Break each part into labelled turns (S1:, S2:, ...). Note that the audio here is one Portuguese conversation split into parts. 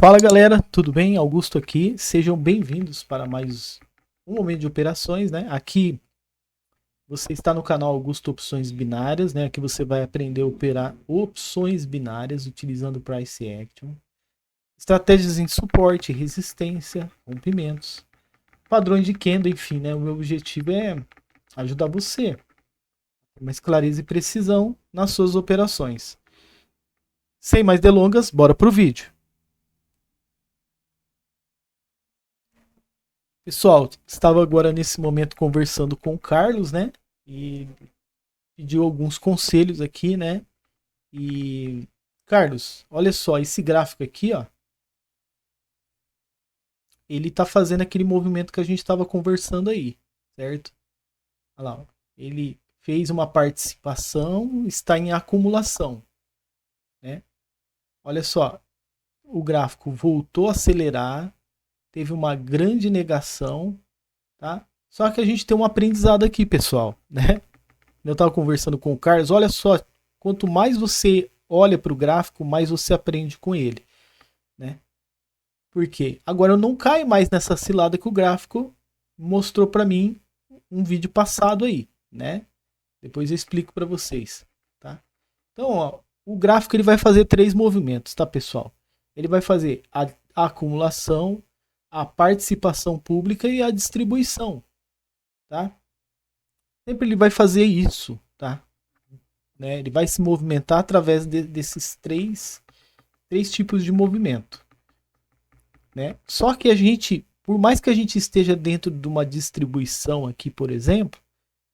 S1: Fala galera, tudo bem? Augusto aqui. Sejam bem-vindos para mais um momento de operações, né? Aqui você está no canal Augusto Opções Binárias, né? Aqui você vai aprender a operar opções binárias utilizando Price Action, estratégias em suporte, resistência, rompimentos, padrões de candle, enfim, né? O meu objetivo é ajudar você a ter mais clareza e precisão nas suas operações. Sem mais delongas, bora pro vídeo. Pessoal, estava agora nesse momento conversando com o Carlos, né? E pediu alguns conselhos aqui, né? E Carlos, olha só, esse gráfico aqui, ó, ele tá fazendo aquele movimento que a gente estava conversando aí, certo? Olha lá, ó. Ele fez uma participação, está em acumulação, né? Olha só, o gráfico voltou a acelerar, teve uma grande negação, tá? Só que a gente tem um aprendizado aqui, pessoal, né? Eu estava conversando com o Carlos, olha só, quanto mais você olha para o gráfico, mais você aprende com ele, né? Por quê? Agora eu não caio mais nessa cilada que o gráfico mostrou para mim um vídeo passado aí, né? Depois eu explico para vocês, tá? Então, ó, o gráfico ele vai fazer três movimentos, tá, pessoal? Ele vai fazer a acumulação, a participação pública e a distribuição, tá? Sempre ele vai fazer isso, tá? Né? Ele vai se movimentar através desses três tipos de movimento, né? Só que a gente, por mais que a gente esteja dentro de uma distribuição aqui, por exemplo,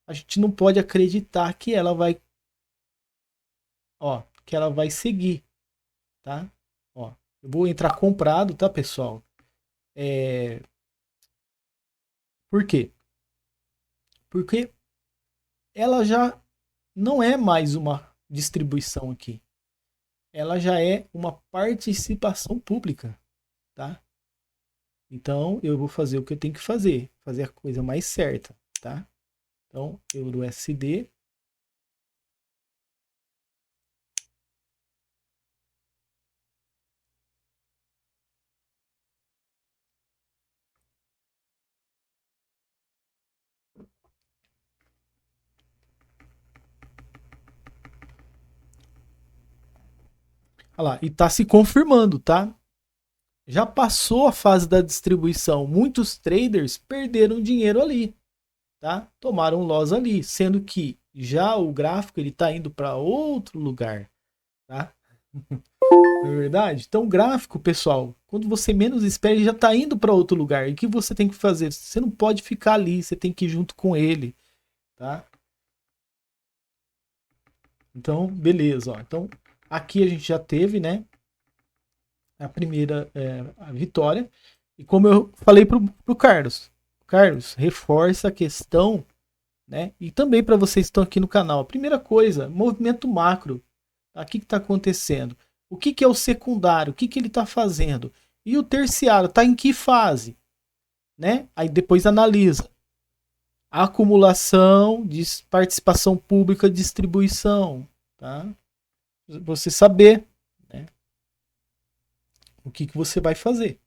S1: a gente não pode acreditar que ela vai, ó, que ela vai seguir, tá? Ó, eu vou entrar comprado, tá, pessoal? É... Por quê? Porque ela já não é mais uma distribuição aqui. Ela já é uma participação pública, tá? Então eu vou fazer o que eu tenho que fazer a coisa mais certa, tá? Então, euro USD. Olha lá, e tá se confirmando, tá? Já passou a fase da distribuição. Muitos traders perderam dinheiro ali, tá? Tomaram loss ali, sendo que já o gráfico ele tá indo para outro lugar, tá? Não é verdade? Então, o gráfico, pessoal, quando você menos espera, ele já está indo para outro lugar. E o que você tem que fazer? Você não pode ficar ali, você tem que ir junto com ele, tá? Então, beleza, ó. Então, aqui a gente já teve, né, a primeira a vitória. E como eu falei pro Carlos, Carlos, reforça a questão, né? E também para vocês que estão aqui no canal. A primeira coisa, movimento macro. Tá? O que está acontecendo? O que é o secundário? O que ele está fazendo? E o terciário está em que fase? Né? Aí depois analisa. Acumulação, participação pública, distribuição. Tá? Você saber, né, o que você vai fazer.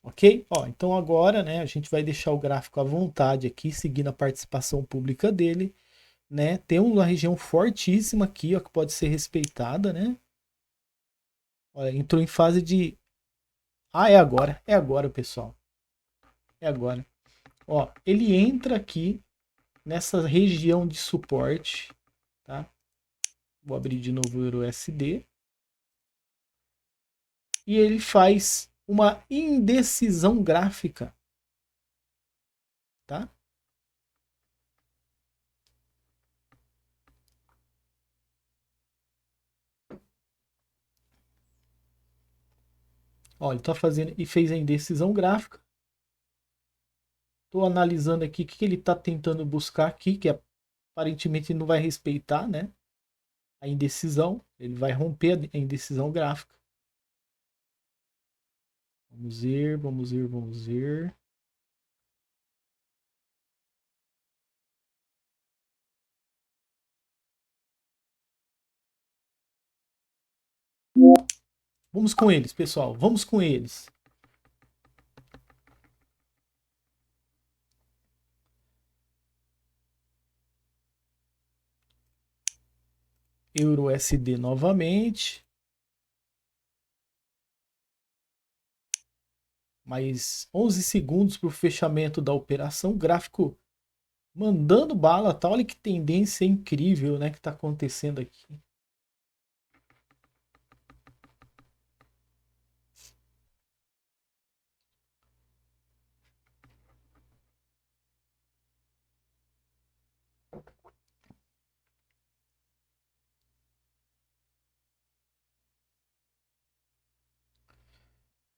S1: Ok? Ó, então agora, né, a gente vai deixar o gráfico à vontade aqui, seguindo a participação pública dele, né? Tem uma região fortíssima aqui, ó, que pode ser respeitada, né? Olha, entrou em fase de... Ah, é agora, pessoal. É agora. Ó, ele entra aqui nessa região de suporte, tá? Vou abrir de novo o EURUSD. E ele faz uma indecisão gráfica, tá? Ó, ele tá fazendo e fez a indecisão gráfica. Tô analisando aqui o que ele tá tentando buscar aqui, que aparentemente não vai respeitar, né? A indecisão. Ele vai romper a indecisão gráfica. Vamos ver, vamos ver, vamos ver. Vamos com eles, pessoal. Vamos com eles. EURUSD novamente. Mais 11 segundos para o fechamento da operação. O gráfico mandando bala, tá? Olha que tendência incrível, né, que está acontecendo aqui.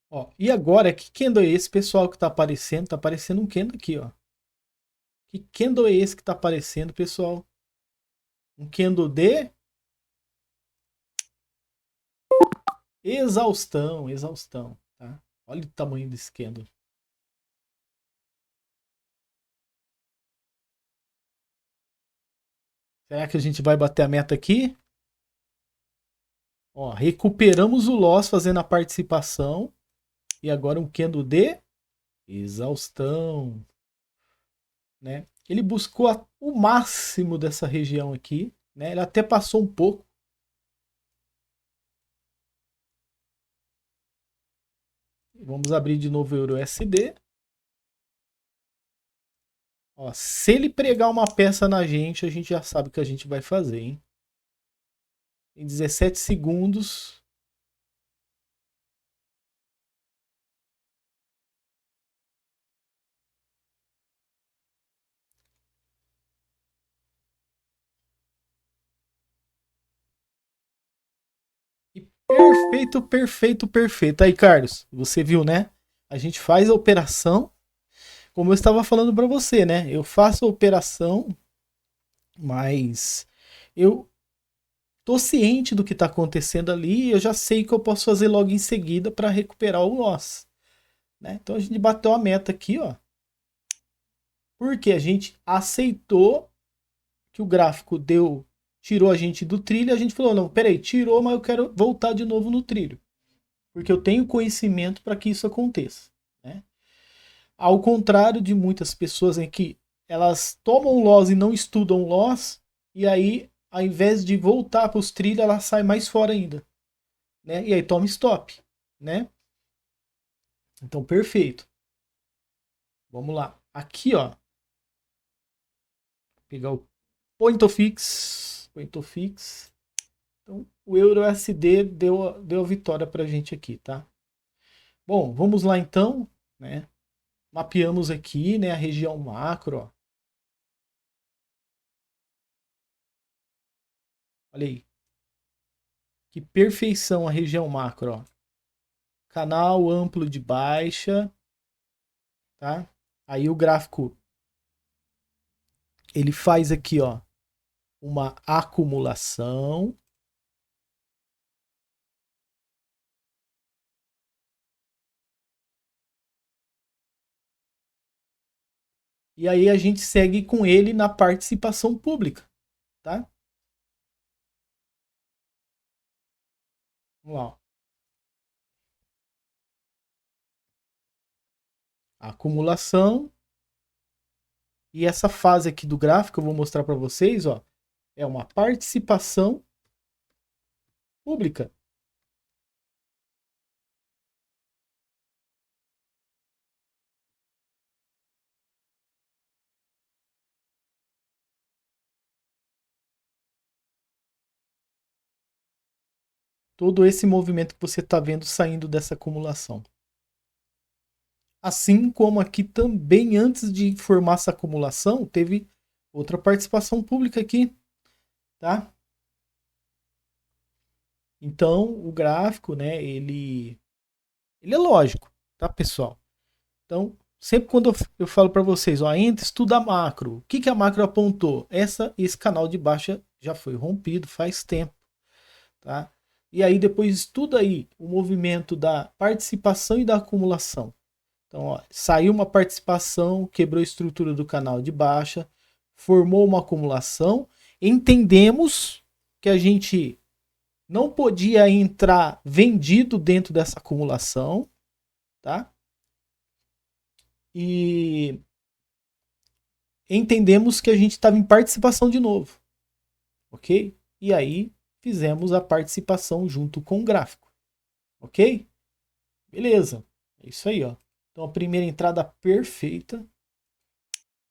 S1: Ó, e agora, que candle é esse, pessoal, que tá aparecendo? Tá aparecendo um candle aqui, ó. Que candle é esse que tá aparecendo, pessoal? Um candle de exaustão, exaustão, tá? Olha o tamanho desse candle. Será que a gente vai bater a meta aqui? Ó, recuperamos o loss fazendo a participação. E agora um candle de exaustão, né? Ele buscou o máximo dessa região aqui, né? Ele até passou um pouco. Vamos abrir de novo o EURUSD. Ó, se ele pregar uma peça na gente, a gente já sabe o que a gente vai fazer, hein? Em 17 segundos. E perfeito, perfeito, perfeito. Aí, Carlos, você viu, né? A gente faz a operação, como eu estava falando para você, né? Eu faço a operação, mas eu tô ciente do que está acontecendo ali e eu já sei que eu posso fazer logo em seguida para recuperar o loss, né? Então a gente bateu a meta aqui, ó. Porque a gente aceitou que o gráfico tirou a gente do trilho, a gente falou, não, peraí, tirou, mas eu quero voltar de novo no trilho. Porque eu tenho conhecimento para que isso aconteça, né? Ao contrário de muitas pessoas em que elas tomam loss e não estudam loss, e aí, ao invés de voltar para os trilhos, ela sai mais fora ainda, né? E aí toma stop, né? Então, perfeito. Vamos lá. Aqui, ó. Pegar o Point of Fix. Point of Fix. Então, o EURUSD deu a vitória pra gente aqui, tá? Bom, vamos lá então, né? Mapeamos aqui, né, a região macro, ó. Olha aí. Que perfeição a região macro, ó. Canal amplo de baixa, tá? Aí o gráfico ele faz aqui, ó, uma acumulação. E aí a gente segue com ele na participação pública, tá? Vamos lá, ó. Acumulação. E essa fase aqui do gráfico, eu vou mostrar para vocês, ó, é uma participação pública. Todo esse movimento que você está vendo saindo dessa acumulação. Assim como aqui também, antes de formar essa acumulação, teve outra participação pública aqui, tá? Então, o gráfico, né, ele é lógico, tá, pessoal? Então, sempre quando eu falo para vocês, ó, entra, estuda macro. O que, que a macro apontou? Esse canal de baixa já foi rompido faz tempo, tá? E aí depois estuda aí o movimento da participação e da acumulação. Então, ó, saiu uma participação, quebrou a estrutura do canal de baixa, formou uma acumulação. Entendemos que a gente Não podia entrar vendido dentro dessa acumulação, tá? E entendemos que a gente estava em participação de novo, ok? E aí fizemos a participação junto com o gráfico, ok? Beleza, é isso aí, ó. Então a primeira entrada perfeita.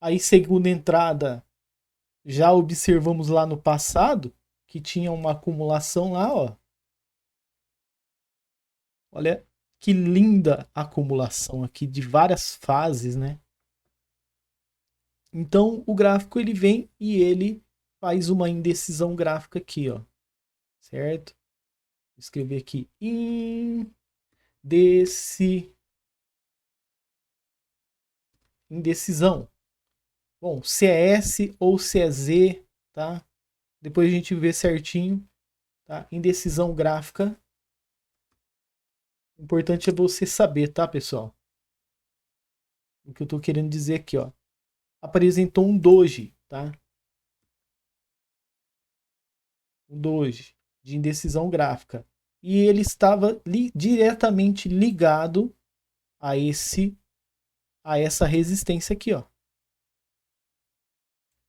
S1: Aí segunda entrada, já observamos lá no passado que tinha uma acumulação lá, ó. Olha que linda acumulação aqui de várias fases, né? Então o gráfico ele vem e ele faz uma indecisão gráfica aqui, ó. Certo? Vou escrever aqui indecisão. Bom, se é S ou se é Z, tá? Depois a gente vê certinho, tá? Indecisão gráfica. O importante é você saber, tá, pessoal? O que eu tô querendo dizer aqui, ó. Apresentou um doji, tá? Um doji de indecisão gráfica. E ele estava diretamente ligado a essa resistência aqui, ó.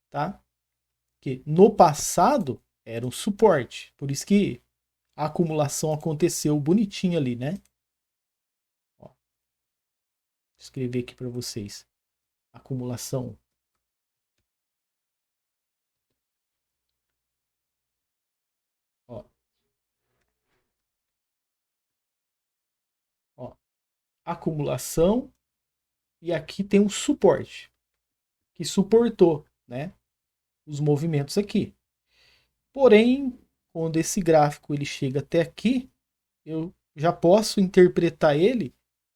S1: Tá? Que no passado era um suporte. Por isso que a acumulação aconteceu bonitinho ali, né? Ó, vou escrever aqui para vocês. Acumulação. Ó, ó, acumulação e aqui tem um suporte que suportou, né, os movimentos aqui. Porém, quando esse gráfico ele chega até aqui, eu já posso interpretar ele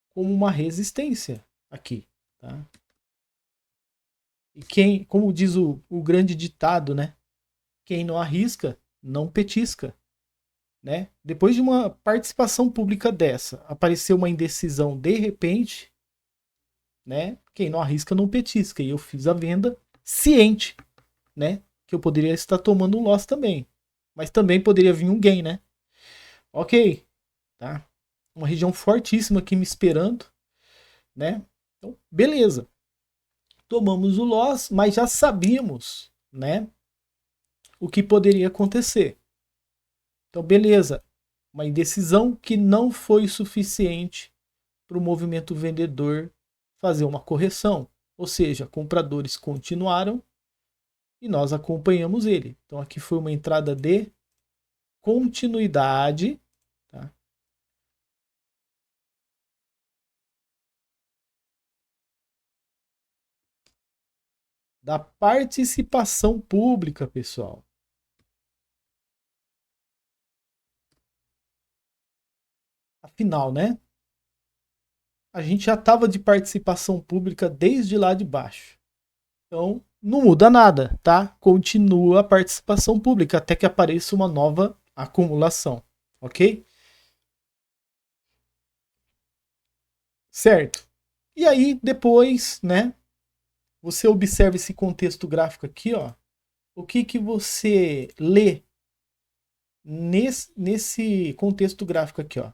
S1: como uma resistência aqui, tá? E quem, como diz o grande ditado, né? Quem não arrisca, não petisca, né? Depois de uma participação pública dessa, apareceu uma indecisão de repente, né? Quem não arrisca, não petisca. E eu fiz a venda ciente, né? Que eu poderia estar tomando um loss também. Mas também poderia vir um gain, né? Ok, tá? Uma região fortíssima aqui me esperando, né? Então, beleza. Tomamos o loss, mas já sabíamos, né? O que poderia acontecer. Então, beleza. Uma indecisão que não foi suficiente para o movimento vendedor fazer uma correção. Ou seja, compradores continuaram e nós acompanhamos ele. Então, aqui foi uma entrada de continuidade, tá? Da participação pública, pessoal. Afinal, né? A gente já estava de participação pública desde lá de baixo. Então, não muda nada, tá? Continua a participação pública até que apareça uma nova acumulação, ok? Certo. E aí, depois, né? Você observa esse contexto gráfico aqui, ó. O que que você lê nesse contexto gráfico aqui, ó?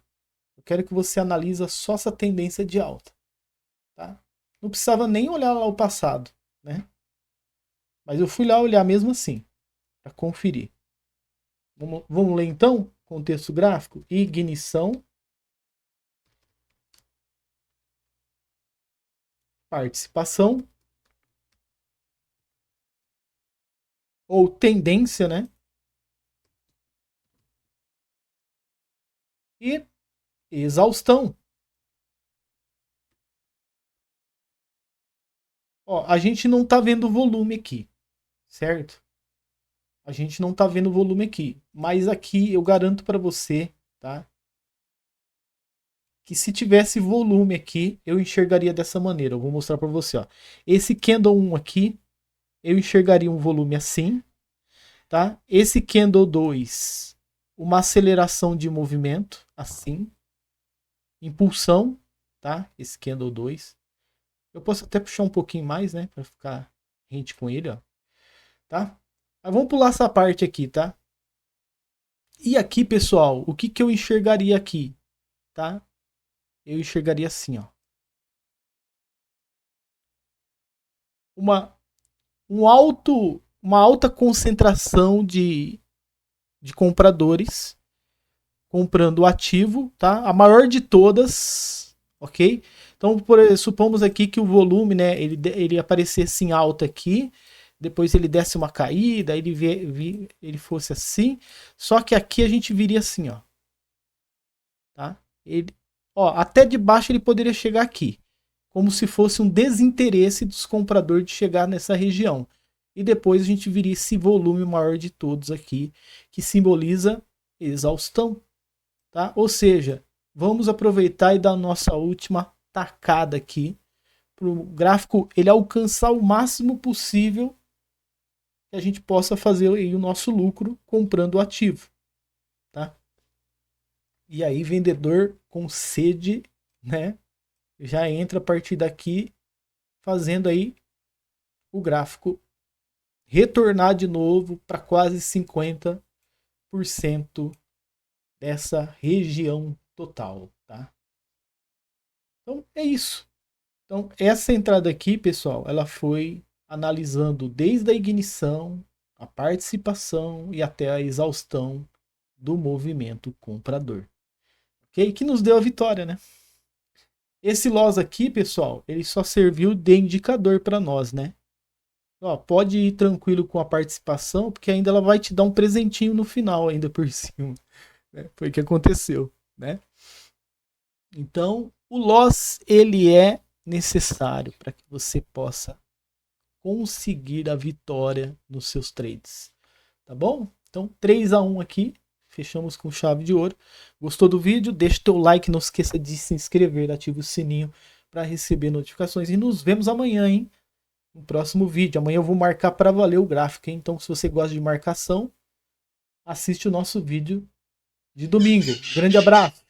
S1: Eu quero que você analisa só essa tendência de alta, tá? Não precisava nem olhar lá o passado, né? Mas eu fui lá olhar mesmo assim, para conferir. Vamos ler então? Contexto gráfico, ignição, participação ou tendência, né? E exaustão. Ó, a gente não tá vendo volume aqui, certo? A gente não tá vendo volume aqui, mas aqui eu garanto para você, tá? Que se tivesse volume aqui, eu enxergaria dessa maneira. Eu vou mostrar para você, ó. Esse candle 1 aqui, eu enxergaria um volume assim, tá? Esse candle 2, uma aceleração de movimento assim, impulsão, tá? Esse candle 2. Eu posso até puxar um pouquinho mais, né, para ficar rente com ele, ó, tá? Mas vamos pular essa parte aqui, tá? E aqui, pessoal, o que eu enxergaria aqui, tá? Eu enxergaria assim, ó. Uma, uma alta concentração de compradores comprando o ativo, tá? A maior de todas, ok? Então, supomos aqui que o volume, né, ele aparecesse em alta aqui, depois ele desse uma caída, ele fosse assim, só que aqui a gente viria assim, ó, tá? Ele, ó, até de baixo ele poderia chegar aqui, como se fosse um desinteresse dos compradores de chegar nessa região. E depois a gente viria esse volume maior de todos aqui, que simboliza exaustão, tá? Ou seja, vamos aproveitar e dar a nossa última tacada aqui para o gráfico ele alcançar o máximo possível que a gente possa fazer aí o nosso lucro comprando o ativo, tá? E aí vendedor com sede, né, já entra a partir daqui fazendo aí o gráfico retornar de novo para quase 50% dessa região total, tá? Então é isso. Então essa entrada aqui, pessoal, ela foi analisando desde a ignição, a participação e até a exaustão do movimento comprador. Ok? Que nos deu a vitória, né? Esse loss aqui, pessoal, ele só serviu de indicador para nós, né? Ó, pode ir tranquilo com a participação, porque ainda ela vai te dar um presentinho no final, ainda por cima. Né? Foi o que aconteceu, né? Então, o loss ele é necessário para que você possa conseguir a vitória nos seus trades, tá bom? Então, 3-1 aqui, fechamos com chave de ouro. Gostou do vídeo? Deixa o teu like, não esqueça de se inscrever, ativa o sininho para receber notificações e nos vemos amanhã, hein? No próximo vídeo. Amanhã eu vou marcar para valer o gráfico, hein? Então, se você gosta de marcação, assiste o nosso vídeo de domingo. Grande abraço!